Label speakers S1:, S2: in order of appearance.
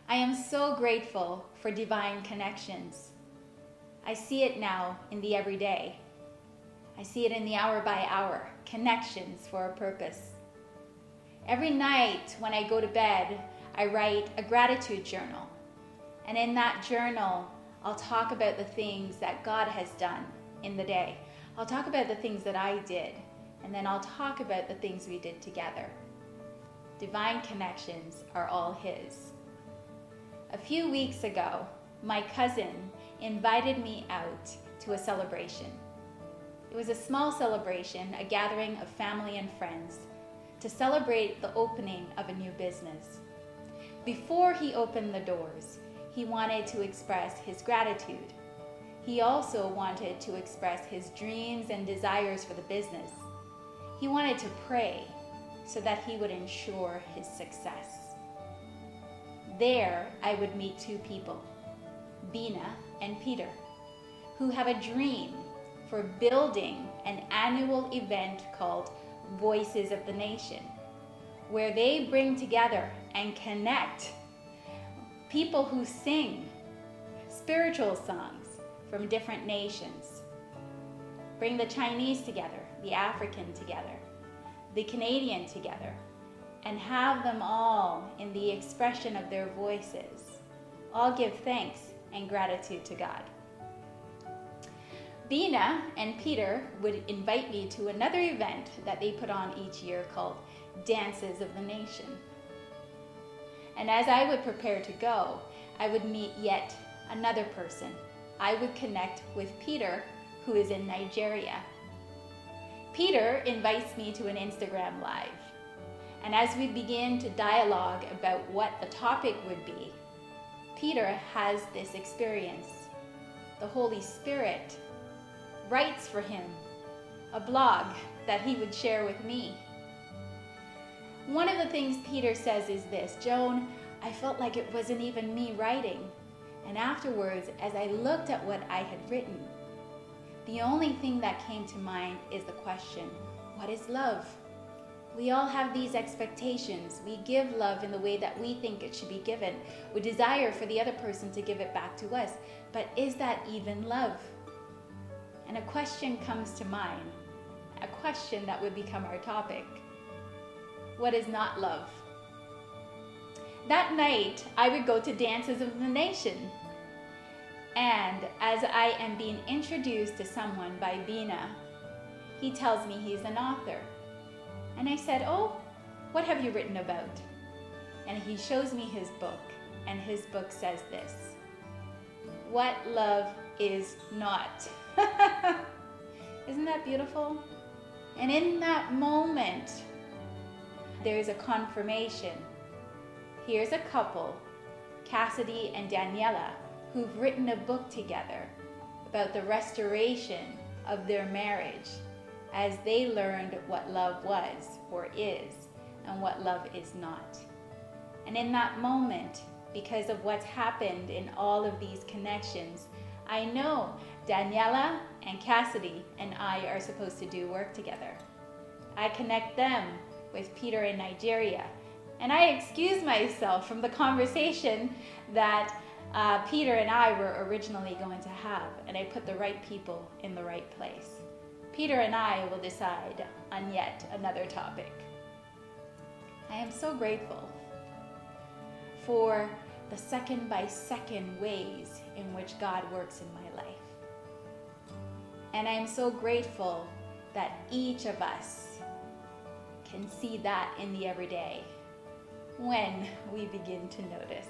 S1: I am so grateful for divine connections. I see it now in the everyday. I see it in the hour by hour connections for a purpose. Every night when I go to bed, I write a gratitude journal. And in that journal, I'll talk about the things that God has done in the day. I'll talk about the things that I did, and then I'll talk about the things we did together. Divine connections are all His. A few weeks ago, my cousin invited me out to a celebration. It was a small celebration, a gathering of family and friends to celebrate the opening of a new business. Before he opened the doors, he wanted to express his gratitude. He also wanted to express his dreams and desires for the business. He wanted to pray so that he would ensure his success. There, I would meet two people, Bina and Peter, who have a dream for building an annual event called Voices of the Nation, where they bring together and connect people who sing spiritual songs from different nations. Bring the Chinese together, the African together, the Canadian together, and have them all in the expression of their voices. All give thanks and gratitude to God. Bina and Peter would invite me to another event that they put on each year called Dances of the Nation. And as I would prepare to go, I would meet yet another person. I would connect with Peter, who is in Nigeria. Peter invites me to an Instagram Live. And as we begin to dialogue about what the topic would be, Peter has this experience. The Holy Spirit writes for him a blog that he would share with me. One of the things Peter says is this: Joan, I felt like it wasn't even me writing. And afterwards, as I looked at what I had written, the only thing that came to mind is the question, what is love? We all have these expectations. We give love in the way that we think it should be given. We desire for the other person to give it back to us. But is that even love? And a question comes to mind, a question that would become our topic. What is not love? That night, I would go to Dances of the Nation. And as I am being introduced to someone by Bina, he tells me he's an author. And I said, oh, what have you written about? And he shows me his book, and his book says this: What love is not. Isn't that beautiful? And in that moment, there's a confirmation. Here's a couple, Cassidy and Daniela, who've written a book together about the restoration of their marriage as they learned what love was or is and what love is not. And in that moment, because of what's happened in all of these connections, I know Daniela and Cassidy and I are supposed to do work together. I connect them with Peter in Nigeria, and I excuse myself from the conversation that Peter and I were originally going to have, and I put the right people in the right place. Peter and I will decide on yet another topic. I am so grateful for the second by second ways in which God works in my life. And I am so grateful that each of us can see that in the everyday when we begin to notice.